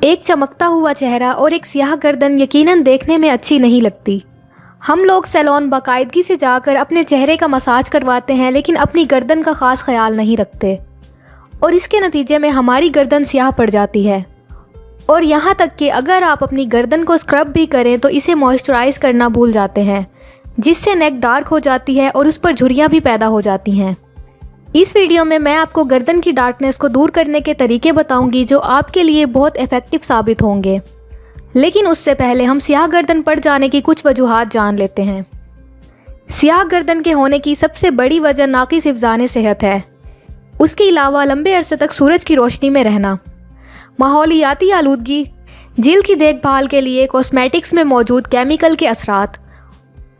एक चमकता हुआ चेहरा और एक स्याह गर्दन यकीनन देखने में अच्छी नहीं लगती। हम लोग सैलून बाकायदगी से जाकर अपने चेहरे का मसाज करवाते हैं, लेकिन अपनी गर्दन का ख़ास ख्याल नहीं रखते और इसके नतीजे में हमारी गर्दन स्याह पड़ जाती है। और यहाँ तक कि अगर आप अपनी गर्दन को स्क्रब भी करें तो इसे मॉइस्चराइज़ करना भूल जाते हैं, जिससे नेक डार्क हो जाती है और उस पर झुर्रियाँ भी पैदा हो जाती हैं। इस वीडियो में मैं आपको गर्दन की डार्कनेस को दूर करने के तरीके बताऊंगी जो आपके लिए बहुत इफ़ेक्टिव साबित होंगे। लेकिन उससे पहले हम स्याह गर्दन पड़ जाने की कुछ वजूहात जान लेते हैं। स्याह गर्दन के होने की सबसे बड़ी वजह नाक़िस हिफ़्ज़ान सेहत है। उसके अलावा लंबे अरसे तक सूरज की रोशनी में रहना, माहौलियाती आलूदगी, जिल्द की देखभाल के लिए कॉस्मेटिक्स में मौजूद केमिकल के असरात,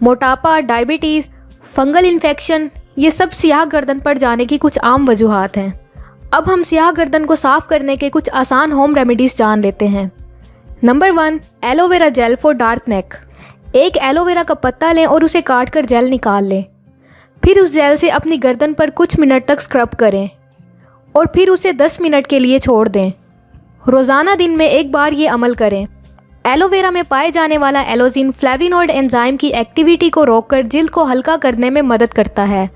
मोटापा, डायबिटीज़, फंगल इन्फेक्शन, ये सब स्याह गर्दन पड़ जाने की कुछ आम वजूहात हैं। अब हम स्याह गर्दन को साफ़ करने के कुछ आसान होम रेमेडीज़ जान लेते हैं। Number 1, aloe vera gel for dark नेक। एक एलोवेरा का पत्ता लें और उसे काट कर जेल निकाल लें। फिर उस जेल से अपनी गर्दन पर कुछ मिनट तक स्क्रब करें और फिर उसे 10 मिनट के लिए छोड़ दें। रोज़ाना दिन में एक बार ये अमल करें। एलोवेरा में पाए जाने वाला एलोजिन फ्लेविनॉइड एंजाइम की एक्टिविटी को रोककर जिल्द को हल्का करने में मदद करता है,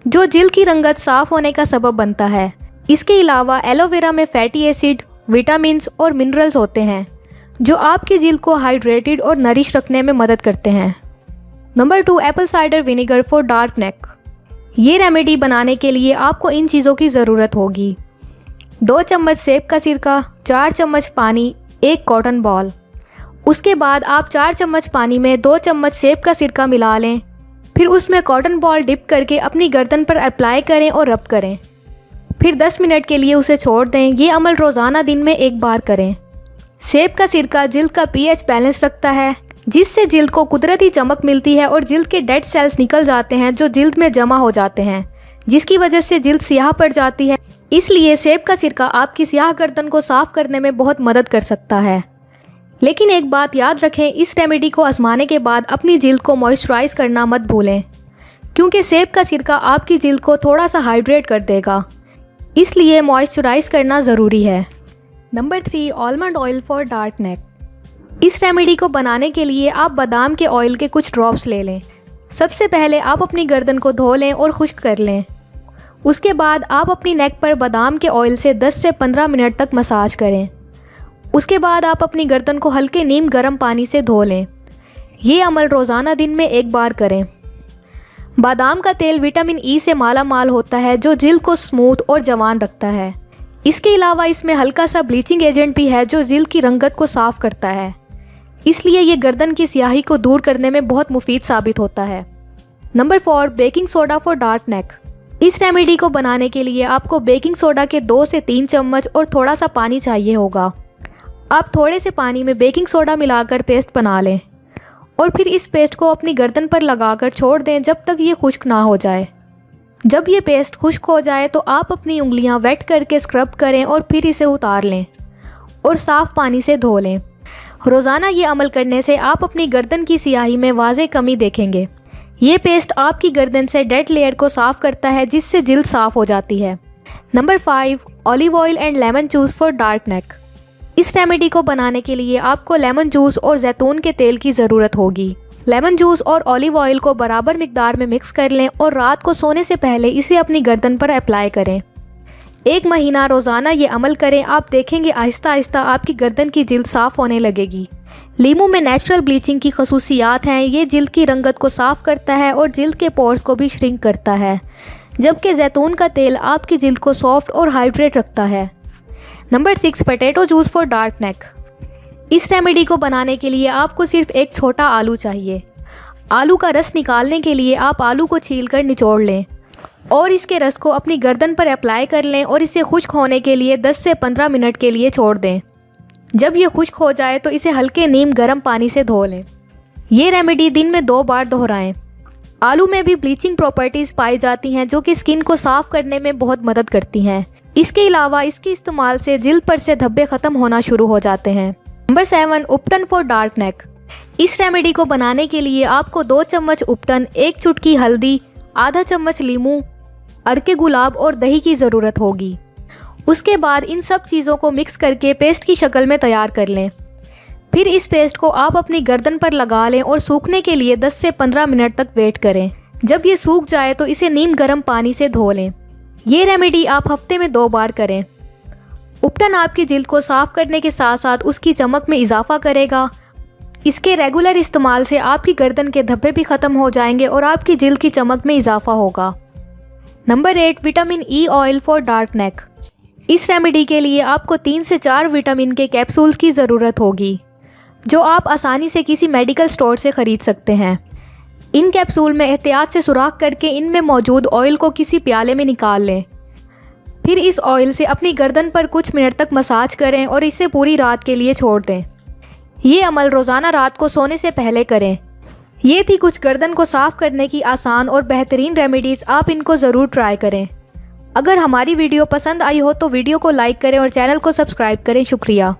जो जिल्द की रंगत साफ़ होने का सबब बनता है। इसके अलावा एलोवेरा में फैटी एसिड, विटामिन्स और मिनरल्स होते हैं जो आपकी जिल्द को हाइड्रेटेड और नरिश रखने में मदद करते हैं। Number 2, Apple cider vinegar for dark नेक। ये रेमेडी बनाने के लिए आपको इन चीज़ों की ज़रूरत होगी: 2 चम्मच सेब का सिरका, 4 चम्मच पानी, 1 कॉटन बॉल। उसके बाद आप 4 चम्मच पानी में 2 चम्मच सेब का सिरका मिला लें। फिर उसमें कॉटन बॉल डिप करके अपनी गर्दन पर अप्लाई करें और रब करें। फिर 10 मिनट के लिए उसे छोड़ दें। ये अमल रोज़ाना दिन में एक बार करें। सेब का सिरका जिल्द का पीएच बैलेंस रखता है, जिससे जिल्द को कुदरती चमक मिलती है और जिल्द के डेड सेल्स निकल जाते हैं जो जिल्द में जमा हो जाते हैं, जिसकी वजह से जिल्द स्याह पड़ जाती है। इसलिए सेब का सिरका आपकी स्याह गर्दन को साफ़ करने में बहुत मदद कर सकता है। लेकिन एक बात याद रखें, इस रेमेडी को आजमाने के बाद अपनी जिल्द को मॉइस्चराइज़ करना मत भूलें, क्योंकि सेब का सिरका आपकी जिल्द को थोड़ा सा हाइड्रेट कर देगा, इसलिए मॉइस्चराइज़ करना ज़रूरी है। Number 3, almond oil for dark neck. इस रेमेडी को बनाने के लिए आप बादाम के ऑयल के कुछ ड्रॉप्स ले लें। सबसे पहले आप अपनी गर्दन को धो लें और खुश्क कर लें। उसके बाद आप अपनी नेक पर बादाम के ऑयल से 10 से 15 मिनट तक मसाज करें। उसके बाद आप अपनी गर्दन को हल्के नीम गर्म पानी से धो लें। ये अमल रोज़ाना दिन में एक बार करें। बादाम का तेल विटामिन ई से माला माल होता है, जो जिल्द को स्मूथ और जवान रखता है। इसके अलावा इसमें हल्का सा ब्लीचिंग एजेंट भी है जो जिल्द की रंगत को साफ़ करता है, इसलिए ये गर्दन की स्याही को दूर करने में बहुत मुफीद साबित होता है। Number 4, baking soda for dark neck. इस रेमेडी को बनाने के लिए आपको बेकिंग सोडा के 2 से 3 चम्मच और थोड़ा सा पानी चाहिए होगा। आप थोड़े से पानी में बेकिंग सोडा मिलाकर पेस्ट बना लें और फिर इस पेस्ट को अपनी गर्दन पर लगाकर छोड़ दें जब तक ये खुश्क ना हो जाए। जब ये पेस्ट खुश्क हो जाए तो आप अपनी उंगलियां वेट करके स्क्रब करें और फिर इसे उतार लें और साफ़ पानी से धो लें। रोज़ाना ये अमल करने से आप अपनी गर्दन की स्याही में वाज़ेह कमी देखेंगे। ये पेस्ट आपकी गर्दन से डेड लेयर को साफ़ करता है, जिससे जिल्द साफ़ हो जाती है। Number 5, olive oil and lemon juice for dark neck. इस रेमेडी को बनाने के लिए आपको लेमन जूस और जैतून के तेल की ज़रूरत होगी। लेमन जूस और ऑलिव ऑयल को बराबर मिकदार में मिक्स कर लें और रात को सोने से पहले इसे अपनी गर्दन पर अप्लाई करें। 1 महीना रोज़ाना ये अमल करें। आप देखेंगे आहिस्ता आहिस्ता आपकी गर्दन की जिल्द साफ़ होने लगेगी। लीमू में नेचुरल ब्लीचिंग की खसूसियात हैं। ये जिल्द की रंगत को साफ़ करता है और जिल्द के पोर्स को भी श्रिंक करता है, जबकि जैतून का तेल आपकी जिल्द को सॉफ्ट और हाइड्रेट रखता है। Number 6, potato juice for dark neck. इस रेमेडी को बनाने के लिए आपको सिर्फ एक छोटा आलू चाहिए। आलू का रस निकालने के लिए आप आलू को छीलकर निचोड़ लें और इसके रस को अपनी गर्दन पर अप्लाई कर लें और इसे खुश्क होने के लिए 10 से 15 मिनट के लिए छोड़ दें। जब ये खुश्क हो जाए तो इसे हल्के नीम गर्म पानी से धो लें। ये रेमेडी दिन में 2 बार दोहराएं। आलू में भी ब्लीचिंग प्रॉपर्टीज़ पाई जाती हैं जो कि स्किन को साफ़ करने में बहुत मदद करती हैं। इसके अलावा इसके इस्तेमाल से जिल्द पर से धब्बे ख़त्म होना शुरू हो जाते हैं। Number 7, ubtan for dark neck. इस रेमेडी को बनाने के लिए आपको 2 चम्मच उपटन, 1 चुटकी हल्दी, आधा चम्मच लीमू, अरके गुलाब और दही की ज़रूरत होगी। उसके बाद इन सब चीज़ों को मिक्स करके पेस्ट की शक्ल में तैयार कर लें। फिर इस पेस्ट को आप अपनी गर्दन पर लगा लें और सूखने के लिए 10 से 15 मिनट तक वेट करें। जब ये सूख जाए तो इसे नीम गर्म पानी से धो लें। ये रेमेडी आप हफ्ते में 2 बार करें। उपटन आपकी जिल्द को साफ़ करने के साथ साथ उसकी चमक में इजाफा करेगा। इसके रेगुलर इस्तेमाल से आपकी गर्दन के धब्बे भी ख़त्म हो जाएंगे और आपकी जिल्द की चमक में इजाफा होगा। Number 8, vitamin E oil for dark neck. इस रेमेडी के लिए आपको 3 से 4 विटामिन के कैप्सूल्स की ज़रूरत होगी, जो आप आसानी से किसी मेडिकल स्टोर से ख़रीद सकते हैं। इन कैप्सूल में एहतियात से सुराख करके इनमें मौजूद ऑयल को किसी प्याले में निकाल लें। फिर इस ऑयल से अपनी गर्दन पर कुछ मिनट तक मसाज करें और इसे पूरी रात के लिए छोड़ दें। ये अमल रोज़ाना रात को सोने से पहले करें। ये थी कुछ गर्दन को साफ़ करने की आसान और बेहतरीन रेमेडीज़। आप इनको ज़रूर ट्राई करें। अगर हमारी वीडियो पसंद आई हो तो वीडियो को लाइक करें और चैनल को सब्सक्राइब करें। शुक्रिया।